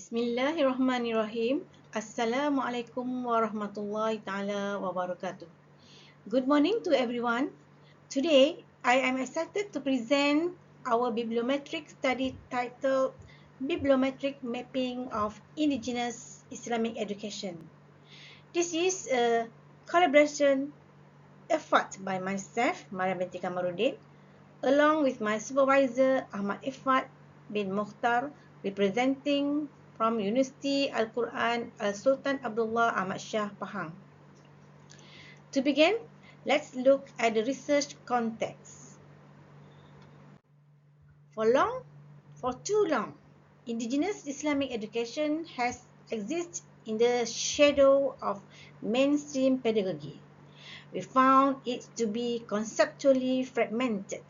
Bismillahirrahmanirrahim. Assalamualaikum warahmatullahi taala wabarakatuh. Good morning to everyone. Today, I am excited to present our bibliometric study titled Bibliometric Mapping of Indigenous Islamic Education. This is a collaboration effort by myself, Mariam binti Kamaruddin, along with my supervisor Ahmad Ifat bin Mokhtar, representing from University Al-Quran Al-Sultan Abdullah Ahmad Shah Pahang. To begin, let's look at the research context. For too long, indigenous Islamic education has existed in the shadow of mainstream pedagogy. We found it to be conceptually fragmented.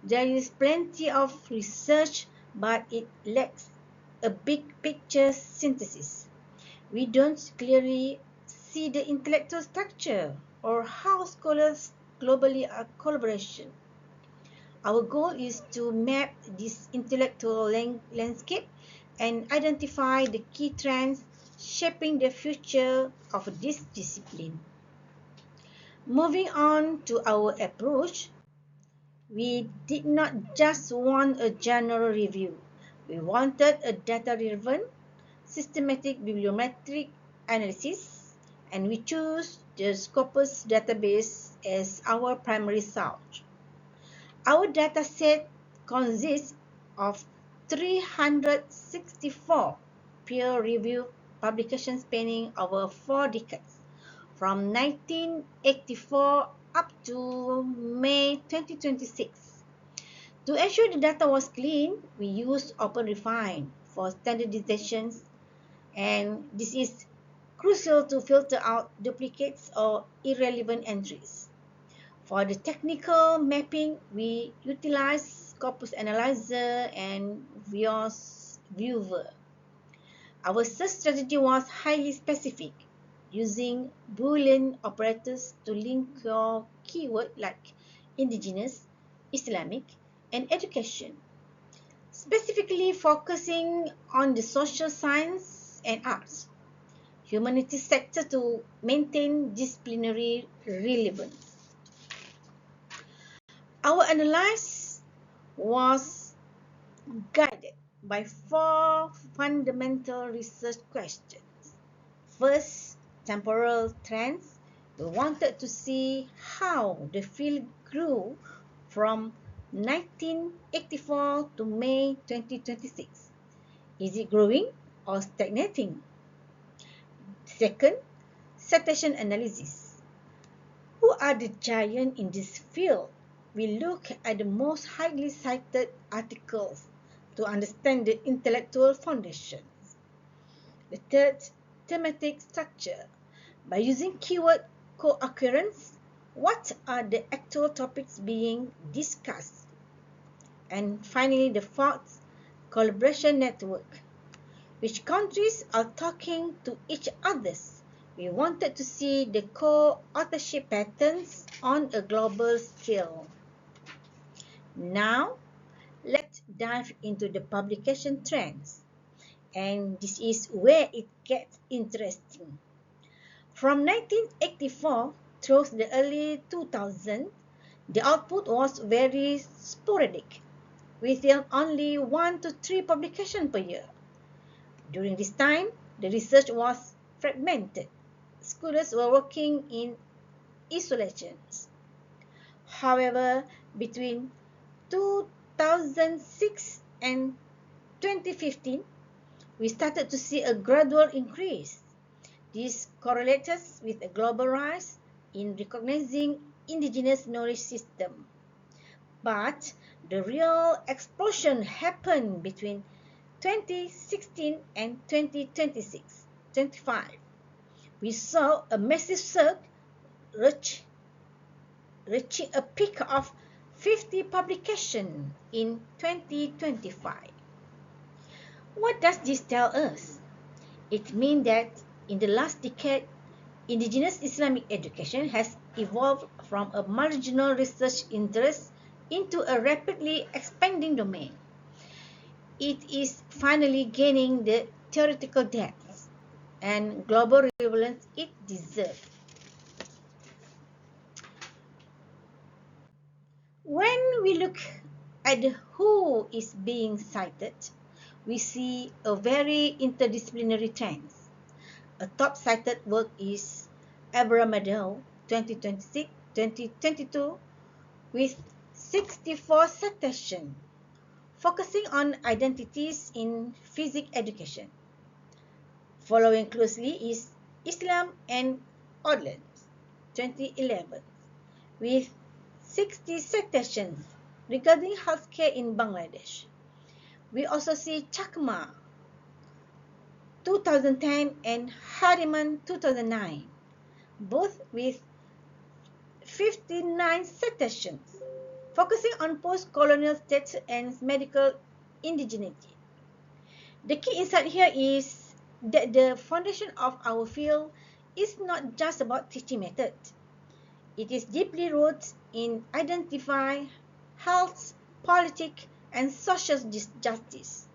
There is plenty of research, but it lacks a big picture synthesis. We don't clearly see the intellectual structure or how scholars globally are collaboration. Our goal is to map this intellectual landscape and identify the key trends shaping the future of this discipline. Moving on to our approach, we did not just want a general review. We wanted a data-driven, systematic bibliometric analysis, and we chose the Scopus database as our primary source. Our dataset consists of 364 peer-reviewed publications spanning over 4 decades, from 1984 up to May 2026. To ensure the data was clean, we used OpenRefine for standardizations, and this is crucial to filter out duplicates or irrelevant entries. For the technical mapping, we utilize Scopus Analyzer and Vios Viewer. Our search strategy was highly specific, using Boolean operators to link your keyword like indigenous, Islamic, and education, specifically focusing on the social science and arts, humanities sector to maintain disciplinary relevance. Our analysis was guided by 4 fundamental research questions. First, temporal trends. We wanted to see how the field grew from 1984 to May 2026. Is it growing or stagnating? Second, citation analysis. Who are the giants in this field? We look at the most highly cited articles to understand the intellectual foundations. The third, thematic structure. By using keyword co-occurrence, what are the actual topics being discussed? And finally, the fourth, collaboration network. Which countries are talking to each other? We wanted to see the co-authorship patterns on a global scale. Now, let's dive into the publication trends. And this is where it gets interesting. From 1984 through the early 2000s, the output was very sporadic, with only 1 to 3 publications per year. During this time, the research was fragmented. Scholars were working in isolation. However, between 2006 and 2015, we started to see a gradual increase. This correlates with a global rise in recognizing indigenous knowledge system. But the real explosion happened between 2016 and 2025. We saw a massive surge reaching a peak of 50 publications in 2025. What does this tell us? It means that in the last decade, indigenous Islamic education has evolved from a marginal research interest into a rapidly expanding domain. It is finally gaining the theoretical depth and global relevance it deserves. When we look at who is being cited, we see a very interdisciplinary trend. A top cited work is Abramadel 2022 with 64 citations, focusing on identities in physics education. Following closely is Islam and Odland 2011 with 60 citations regarding healthcare in Bangladesh. We also see Chakma 2010 and Harriman 2009, both with 59 citations, focusing on post-colonial states and medical indigeneity. The key insight here is that the foundation of our field is not just about teaching method. It is deeply rooted in identifying health, politics, and social justice.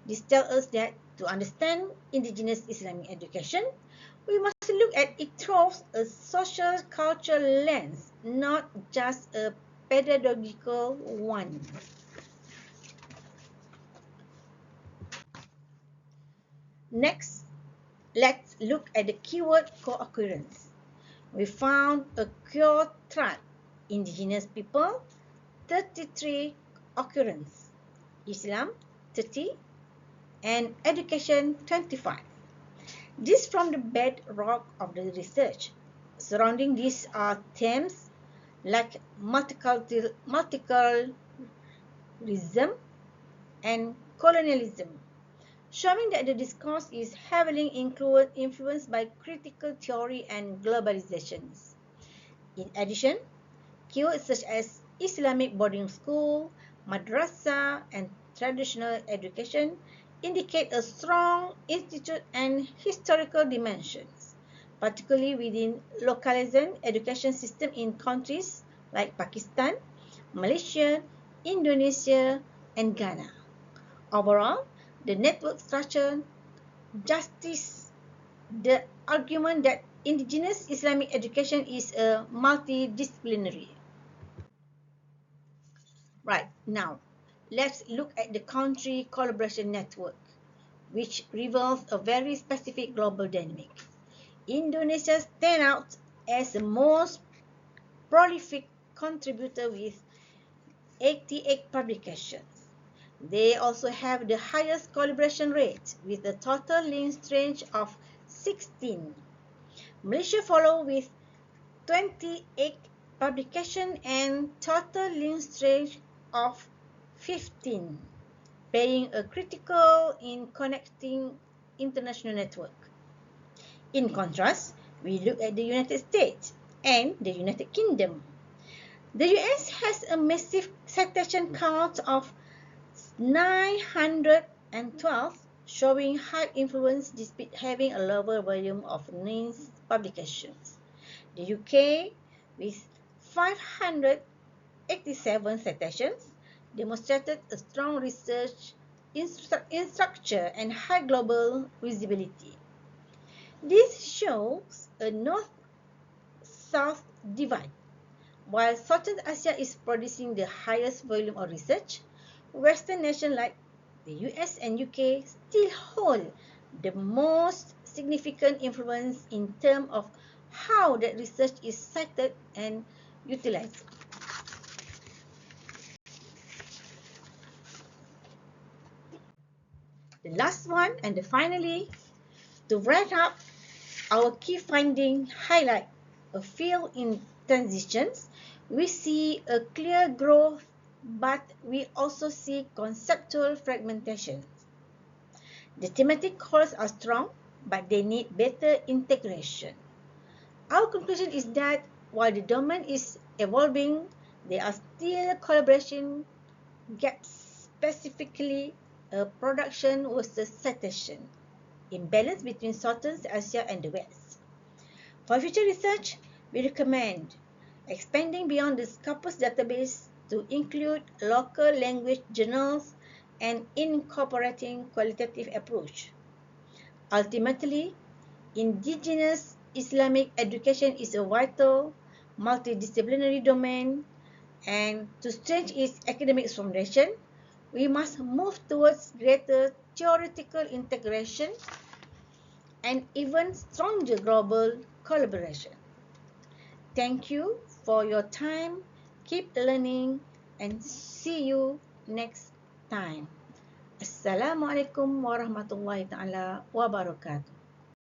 This tells us that to understand indigenous Islamic education, we must look at it through a social cultural lens, not just a pedagogical one. Next, let's look at the keyword co-occurrence. We found a core tribe, indigenous people, 33 occurrence, Islam 30, and education 25. This from the bedrock of the research. Surrounding these are themes like multiculturalism and colonialism, showing that the discourse is heavily influenced by critical theory and globalizations. In addition, keywords such as Islamic boarding school, madrasa, and traditional education indicate a strong institute and historical dimensions, particularly within localized education system in countries like Pakistan, Malaysia, Indonesia, and Ghana. Overall, the network structure justifies the argument that indigenous Islamic education is a multidisciplinary. Right, now let's look at the country collaboration network, which reveals a very specific global dynamic. Indonesia stands out as the most prolific contributor with 88 publications. They also have the highest collaboration rate with a total link strength of 16. Malaysia follows with 28 publications and total link strength of 15, playing a critical in connecting international network. In contrast, we look at the United States and the United Kingdom. The US has a massive citation count of 912, showing high influence despite having a lower volume of names publications. The UK, with 587 citations, demonstrated a strong research infrastructure and high global visibility. This shows a north-south divide. While Southern Asia is producing the highest volume of research, Western nations like the US and UK still hold the most significant influence in terms of how that research is cited and utilized. The last one and finally, to wrap up, our key finding highlight a field in transitions. We see a clear growth, but we also see conceptual fragmentation. The thematic cores are strong, but they need better integration. Our conclusion is that while the domain is evolving, there are still collaboration gaps, specifically production versus citation, imbalance between Southeast Asia and the West. For future research, we recommend expanding beyond the Scopus database to include local language journals and incorporating qualitative approach. Ultimately, indigenous Islamic education is a vital, multidisciplinary domain, and to strengthen its academic foundation, we must move towards greater theoretical integration and even stronger global collaboration. Thank you for your time. Keep learning and see you next time. Assalamualaikum warahmatullahi taala wabarakatuh.